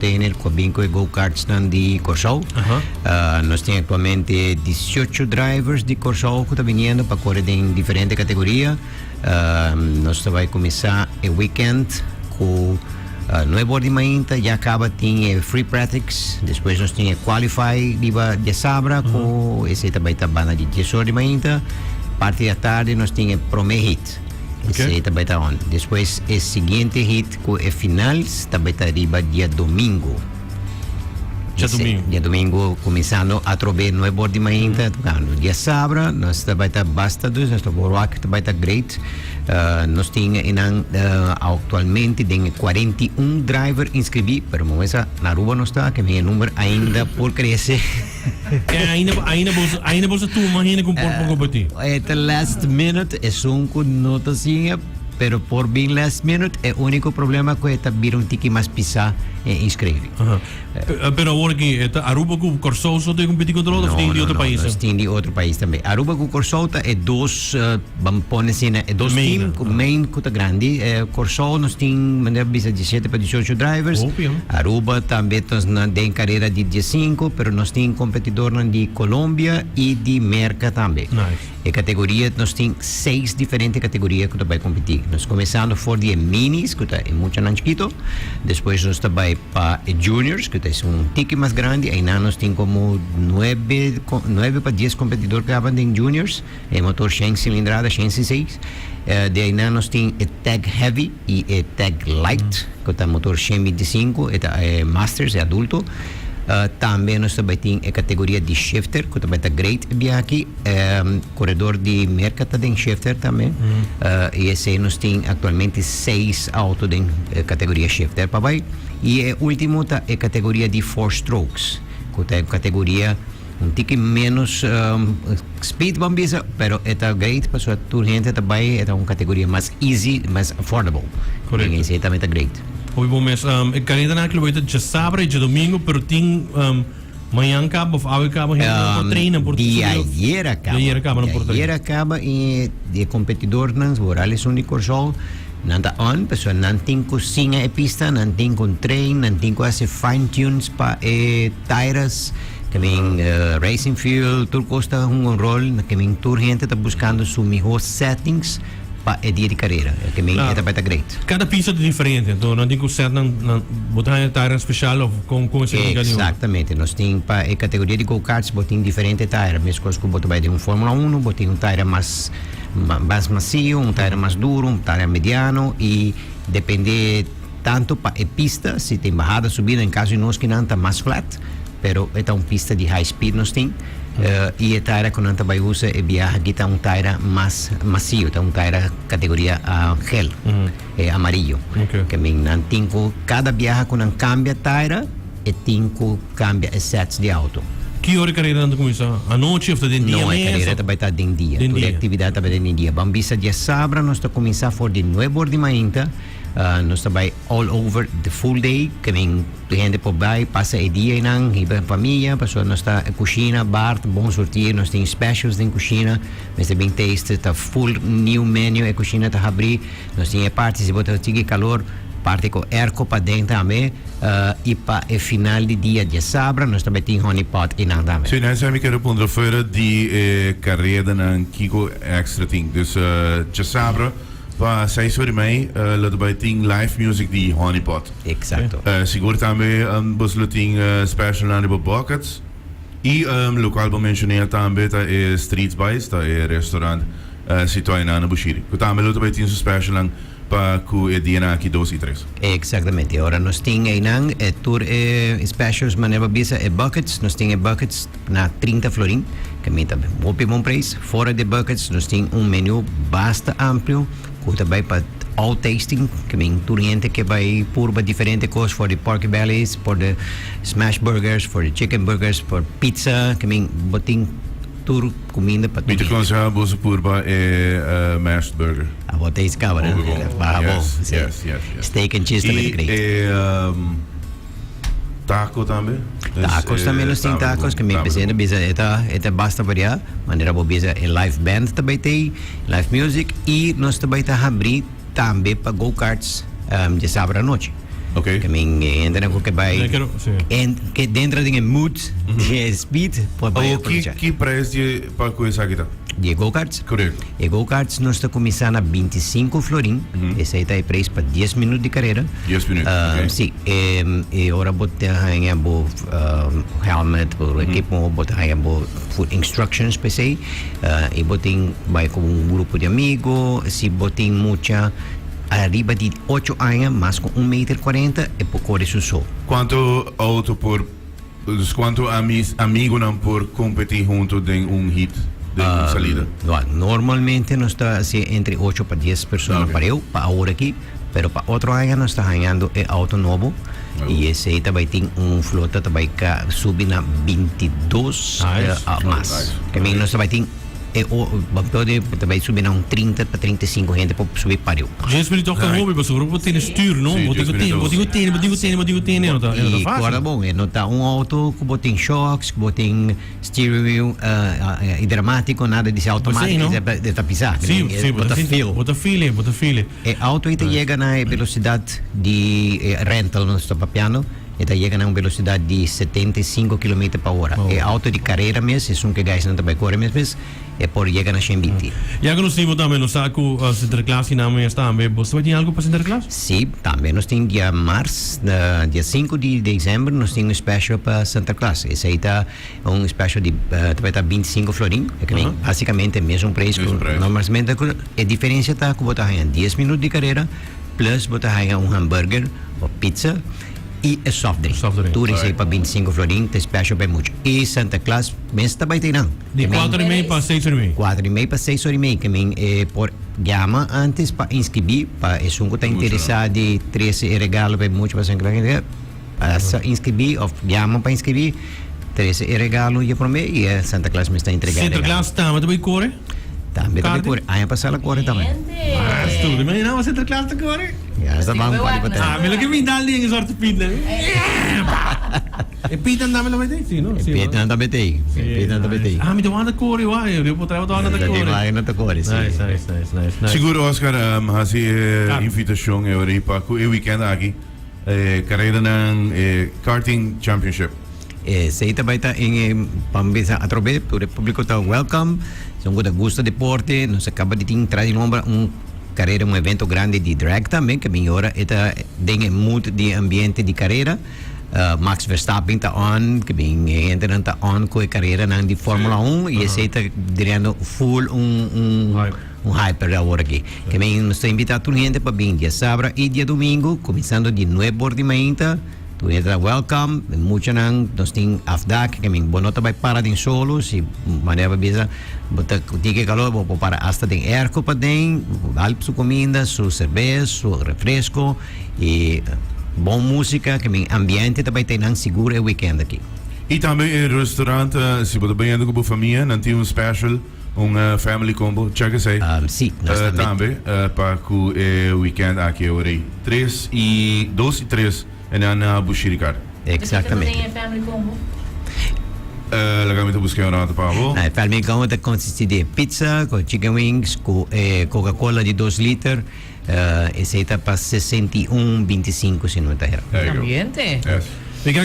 tener com go-karts de Corsol. Nós temos atualmente 18 drivers de Corsol que estão vindo para correr em diferentes categorias. Nós vamos começar o weekend com 9 horas de manhã, já acaba tem free practice, depois nós temos qualify de sábado, com esse também está banda de 10 horas de manhã, parte da tarde nós temos primeiro hit. Esse também está on. Depois, o seguinte hit, com o final, também está arriba dia domingo. Dia domingo, começando a trover 9 horas de manhã, dia sábado, nós também está bastados, nós também está great. Nós temos atualmente 41 drivers inscritos, mas na Aruba não está, que o número ainda por crescer. Ainda você tu imagina com por competir. At last minute é que notazinha, pero por bem last minute é o único problema que está vir tique mais pisar e inscrever. Pero agora que Aruba com Corsol só tem competir contra outro, tem de outro país. Nós tem de outro país também. Aruba com Corsol é dois, vamos pôr assim, é dois times, o main que está grande. Corsol nós tem maneira bisa 17 para 18 drivers. Aruba também nós tem carreira de 15, pero nós tem competidor de Colômbia e de Merca também. E categoria nós tem 6 diferentes categorias que vai competir. Nós começando por de minis, que é muito chiquito. Depois nós também para juniors, que é tique mais grande. Aí nós temos como 9 para 10 competidores que acabam em juniors. É motor 100 cilindrada, 106. Daí nós temos tag heavy e tag light, que é motor 125, é masters, é adulto. Também nós também temos a categoria de shifter, que também está great aqui. Corredor de Merca está em shifter também. E esse nós temos atualmente 6 autos em categoria shifter para vai. E o último está a categoria de 4 strokes, que é a categoria tique menos speed bambisa, pero está great para sua gente também, é uma categoria mais easy, mais affordable. Correto. Esse também está great. Oi, bom, mas a carreira naquilo vai ter de sábado e de domingo, pero tem manhã acaba, ou acaba, treina por dia ayer acaba e de competidor nas Morales de Corsol não tá on, pessoal não tem cozinha e pista, não tem com treino, não tem com esse fine tunes para tires. Que Racing Field, tudo custa rol, que toda gente está buscando os melhores settings para o dia de carreira, que é great. Cada pista é diferente, então não tem que ser botar um tire especial com esse exatamente, nós temos para a categoria de go-karts, botamos diferente tire, mesmo coisa que botar de Fórmula 1, botamos tire mais macio, tire mais duro, tire mediano, e depende tanto para a pista, se tem bajada, subida, em caso de nós que não está mais flat, pero é uma pista de high speed nós temos. E a tire que nós também usa é viaja aqui está tire mais macio, está tire categoria gel, amarillo. Que não tem cada viaja que nós cambia tire e tem que cambia sets de auto. Que hora a carreira anda começar? À noite ou está dentro do dia? Não, a carreira também está dentro do dia. Toda a atividade está dentro do dia. Vamos ver dia sábado, nós estamos começar por de 9 horas de manhã. Nós estamos all over the full day, que a gente pode vai, passa o dia e a família, pessoal, nós está a cozinha, bar, bom sortir, nós temos specials em cozinha, nós também taste, está full new menu, a cozinha está a abrir, nós temos partes, se botar tique calor, parte com airco para dentro também, e para o final de dia de sábado, nós também temos honey pot e não também. Sim, nós vamos querer pôr fora de carreira na Kiko Extra Thing, dus de sábado, para 6 horas de manhã, lá também tem live music de honey pot. Exato. Seguro também, nós temos special na buckets, e local para mencionar também é Street Bites, é restaurante situado na Bushiri. Também lá também tem special para o dia aqui 2 e 3. Exatamente. Agora nós temos aí tour specials maneira bisa buckets, nós temos buckets na 30 florim, que é também bom preço. Fora de buckets nós temos menu bastante amplo, que também para all tasting, que vem toda gente que vai por diferentes coisas, for the pork bellies, for the smash burgers, for the chicken burgers, for pizza, que vem botin tour comida para tudo. Muito conhecido você por mashed burger. A botei esse cabra, né? Yes. Steak and cheese também é great. Taco também? Tacos também nós temos tacos, que me pensando é basta variar, maneira boa é live band também tem, live music, e nós também está abrir também para go-karts de sábado à noite. Okay. Kami entra na ko kay Sim. en que dentro de mood de speed por Oh, que preço de para coisa aqui tá? de go-karts. Correto. E go-karts nós está começando a 25 florim. Esse aí está aí preço para 10 minutos de carreira. 10 minutos. Okay. Sim, e ora botar aí bo helmet, por equipo, botar aí bo food instructions per se. E botin vai com grupo de amigos, se botin mucha arriba de 8 anos, mas com 1,40 m e por correr su Quanto auto por quanto amigo não por competir junto em hit de salida? Normalmente nós está assim, entre 8 para 10 pessoas para eu, para agora aqui, pero para outro ano nós está ganhando auto novo. E esse aí também tem flota também que subir na 22 mais. Também nós também tem pode também subir na 30 para 35 gente para subir para eu. 10 minutos toch hobby, mas o grupo tem stuur, não? Botigo tem, não tá? E agora bom, não tá auto que botem shocks, que botem steering wheel hidráulico, nada de automático, de pisar. Sim, bota file. E auto aí chega na velocidade de rental no está papiano. Eta chega a uma velocidade de 75 km por hora. É auto de carreira mesmo, é que guys não também corre mesmo, é por chega na 120. E agora nós temos também, nós saco a Sinterklaas e não está também. Você vai ter algo para Sinterklaas? Sim, também nós temos dia março, dia 5 de dezembro, nós temos um special para Sinterklaas. Esse aí está special de também tá 25 florim, basicamente é o mesmo preço. Normalmente a diferença está que botar 10 minutos de carreira, plus botar hambúrguer ou pizza. E é soft drink. Tudo isso aí para 25 florim, tem special para muito. E Santa Claus, mês também tem não. De 4,5 para 6,5. 4,5 para 6,5, que é por gama antes para inscrever, para se um está interessado de 13 regalo para muito para para inscrever, ou gama para inscrever, 13 regalo e para mim, e Santa Claus me está entregando. Santa Claus está, mas também corre? Também corre. Aí passar a corre também. Mas tudo, mas não, Santa Claus está corre? Ja, dat is bang para Ah, me lo que me dá ali em sorte pita. E pita andava lá vai sim, não? Pita anda betei. Pita anda betei. Ah, me deu uma da cor, eu potrei botar uma da cor. Vai na cor, sim. Nice. Seguro Oscar, hasi invitação é hora para o weekend aqui. Carreira na Karting Championship. Sei também está em Pambisa Atrobe, o público está welcome. Se um gosta de deporte, nós acaba de trazer carreira evento grande de drag também, que agora tem muito de ambiente de carreira. Max Verstappen está on, que entra está on com a carreira de Fórmula 1 e esse está criando full hype agora aqui. Que nós estamos invitando toda a gente para vir dia sábado e dia domingo, começando de 9 de manhã. Tu entra welcome, mucho nang nós tem afdak, que bonota vai parar em solo, se maneira bisa, bota tique calor, vou para hasta tem airco para tem, alp su comida, su cerveja, su refresco e bom música, que ambiente também tem nang seguro é weekend aqui. E também o restaurante, se você bem indo com a família, não tem special, family combo, check isso aí. Sim, também para o weekend aqui hoje, 2 e 3 na Bushiri Karting. Exatamente. Você tem family combo? Legalmente busquei um rato para vou. Family combo consiste de pizza, com chicken wings, com Coca-Cola de 2 litros, esse está para 61,25 se não está errado. Ambiente. Yes.